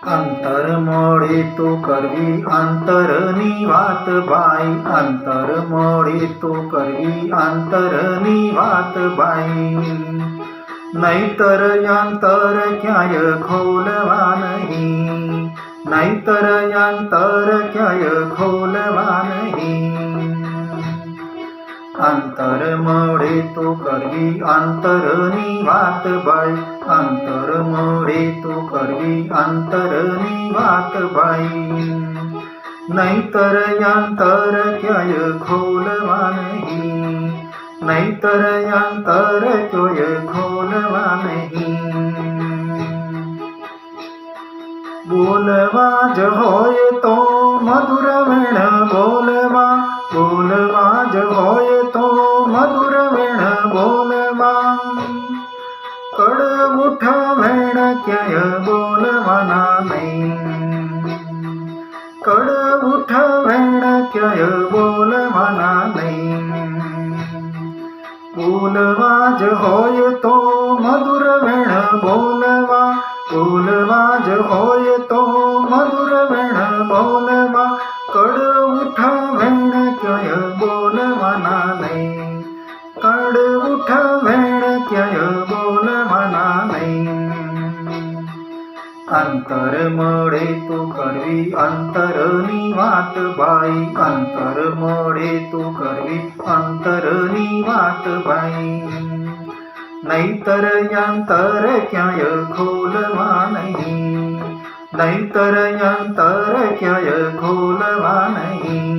અંતર મોડે તો કરવી અંતરની વાત ભાઈ, અંતર મોડે તો કરવી અંતરની વાત ભાઈ, નહીતર અંતર ક્યાંય ખોલવા નહીં, નહીતર અંતર ક્યાંય ખોલવા નહીં. અંતર મોડે તો કરવી અંતરની વાત ભાઈ, અંતર મોડે તો કરવી અંતરની વાત ભાઈ, નહીતર અંતર ક્યાંય ખોલવા નહીં, નહીતર અંતર ક્યાંય ખોલવા નહીં. બોલવા જ હોય તો મધુર વેણ બોલવા, બોલવા જ હોય તો મધુર વેણ બોલવા, કડવુઠ વેણ ક્યાંય બોલવાના નહીં, કડવુઠ વેણ ક્યાંય બોલવાના નહીં. બોલવા જ હોય તો મધુર વેણ બોલવા, બોલવા જ હોય તો મધુર વેણ બોલવા, કડવુઠ વેણ ક્યાંય બોલવાના નહીં, કડવુઠ વેણ ક્યાંય બોલવાના નહીં. અંતર મળે તો કરવી અંતરની વાત ભાઈ, અંતર મળે તો કરવી અંતરની વાત ભાઈ, નહીતર અંતર ક્યાંય ખોલવા નહીં, નહીતર અંતર ક્યાંય ખોલવા નહીં.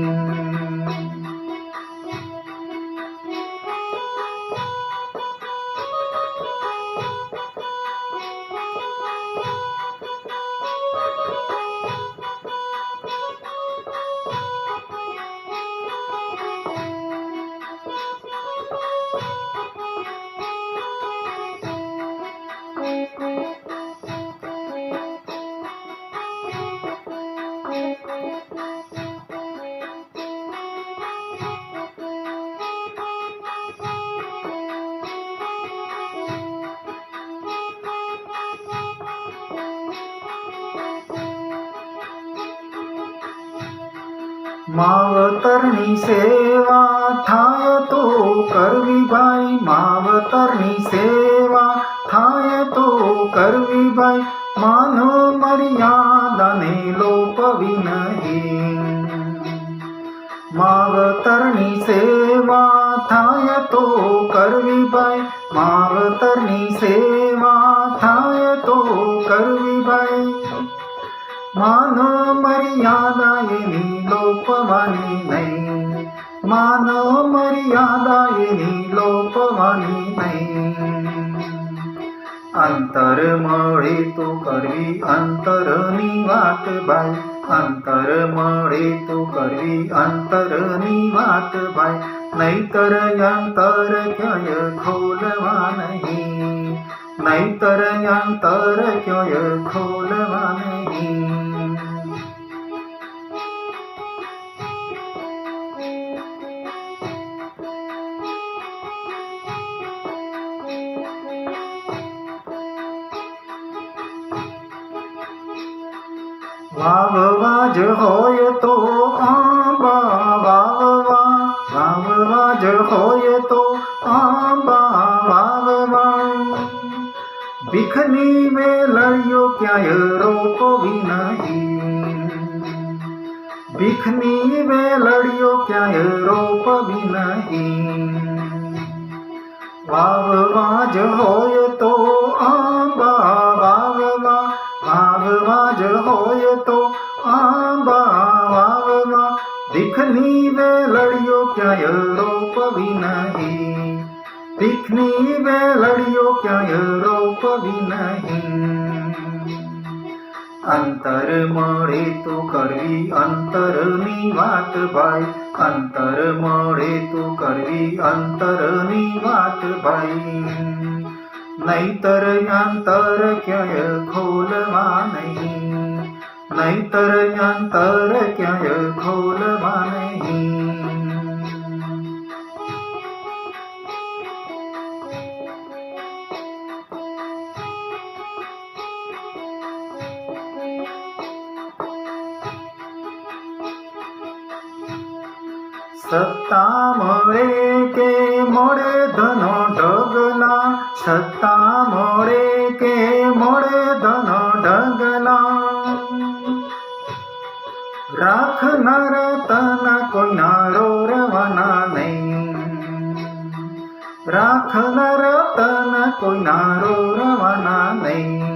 માવતરની સેવા થાય તો કરવી ભાઈ, માવતરની સેવા થાય તો કરવી ભાઈ, માનો મર્યાદાને લોપવી નહીં. માવતરની સેવા થાય તો કરવી ભાઈ, માવતરની સેવા થાય તો કરવી ભાઈ, માનો મર્યાદા એની લોપવાની નહીં, માનો મર્યાદા એની લોપવાની નહીં. અંતર મળે તો કરવી અંતરની વાત ભાઈ, અંતર મળે તો કરવી અંતરની વાત ભાઈ, નહીતર અંતર ક્યાંય ખોલવા નહીં, નહીતર અંતર ક્યાંય ખોલવા નહીં. વાવવા જ હોય તો આંબા વાવવા, વાવવા જ હોય તો આંબા વાવવા, ભીખની વેલડીઓ ક્યાંય રોપવી નહીં, ભીખની વેલડીઓ ક્યાંય રોપવી નહીં. વાવવા જ હોય તો આંબા વાવવા, વાવવા જ હોય તો આંબા વાવવા, ભીખની વેલડીઓ ક્યાંય રોપવી નહીં, ભીખની વેલડીઓ ક્યાંય રોપવી નહીં. અંતર મળે તો કરવી અંતરની વાત ભાઈ, અંતર મળે તો કરવી અંતરની વાત ભાઈ, નહીતર અંતર ક્યાંય ખોલવા નહીં, નહીતર અંતર ક્યાંય ખોલવા નહીં. સત્તા મળે કે મળે ધનો ઢગલા, સત્તા મળે કે મળે ધનો ઢગલા, રાખનાર તન કોઈના રોરવાના નહીં, રાખનાર તન કોઈના રોરવાના નહીં.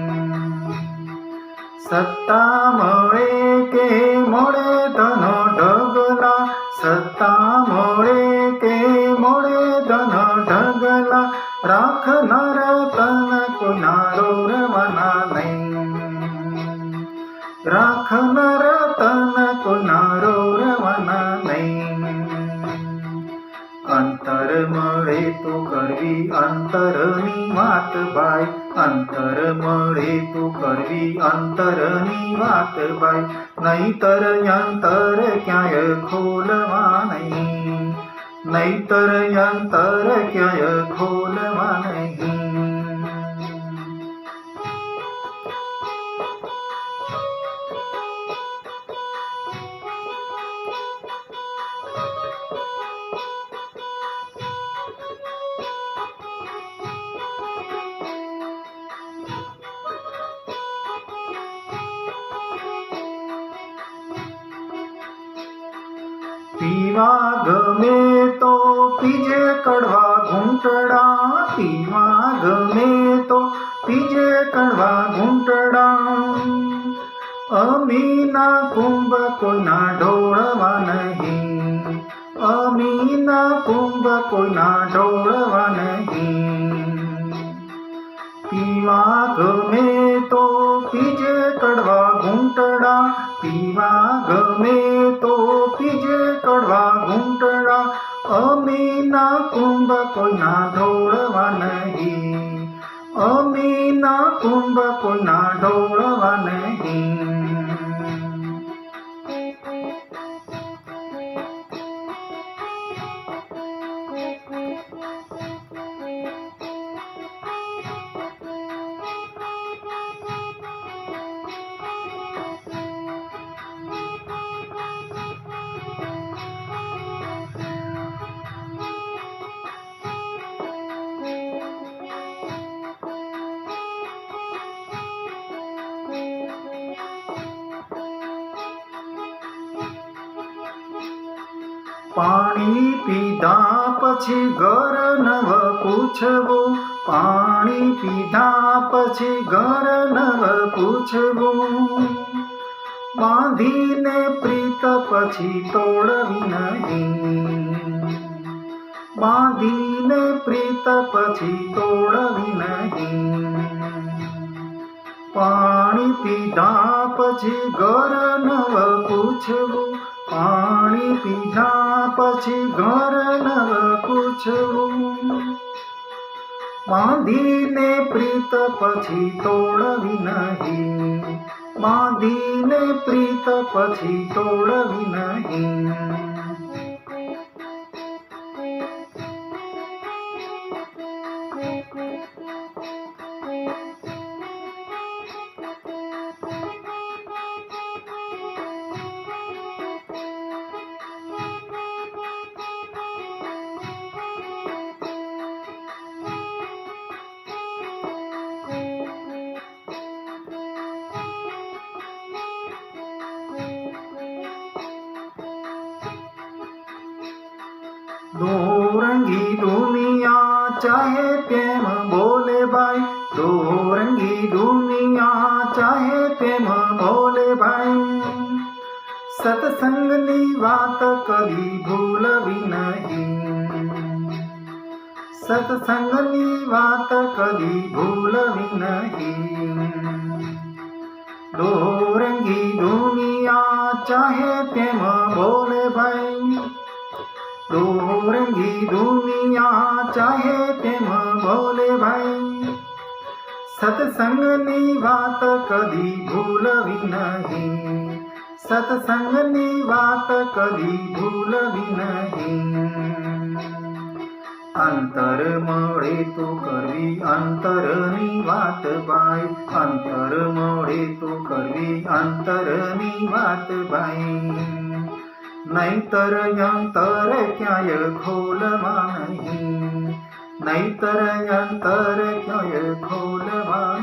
સત્તા મળે કે મળે ધનો ઢગલા, સત્તા મળે કે મળે ધનો ઢગલા, રાખનાર તન કોઈના રોરવાના નહીં, રાખનાર તન કોઈના રોરવાના નહીં. અંતર મળે તો કરવી અંતરની વાત ભાઈ, અંતર મળે તો કરવી અંતરની વાત ભાઈ, નહીતર અંતર ક્યાંય ખોલવા નહીં, નહીતર અંતર ક્યાંય ખોલવા નહીં. પીવા ગમે તો પીજે કડવા ઘૂંટડા, પીવા ગમે તો પીજે કડવા ઘૂંટડા, અમીના કુંભ કોઈના ઢોળવા નહીં, અમીના કુંભ કોઈના ઢોળવા નહીં. પીવા ગમે તો પીજે કડવા ઘૂંટડા, પીવા ગમે તો પીજે કડવા ઘૂંટડા, અમીના કુંભ કોઈના ઢોળવા નહીં, અમીના કુંભ કોઈના ઢોળવા નહીં. પાણી પીધા પછી ઘર નવ પૂછવું, પાણી પીધા પછી ઘર નવ પૂછવું, બાંધીને પ્રીત પછી તોડવી નહીં, બાંધીને પ્રીત પછી તોડવી નહીં. પાણી પીધા પછી ઘર નવ પૂછવું, પાણી પીધા પછી ઘર નવ પૂછવું, બાંધીને પ્રીત પછી તોડવી નહીં, બાંધીને પ્રીત પછી તોડવી નહીં. दो रंगी दुनिया चाहे तेम बोले भाई, दो रंगी दुनिया चाहे तेम बोले भाई, सत्संगनी बात कभी भूलवी नहीं, सत्संगनी बात कभी भूलवी नहीं. दो रंगी दुनिया चाहे तेम बोले भाई, दो रंगी दुनिया चाहे तेम बोले भाई, सत्संगनी बात कभी भूलवी नहीं, सत्संगनी बात कभी भूलवी नहीं. અંતર મળે તો કરવી અંતરની વાત ભાઈ, અંતર મળે તો કરવી અંતરની વાત ભાઈ, નહીતર યંતર ક્યાંય ખોલવા નહીં, નહીતર યંતર ક્યાંય ખોલવા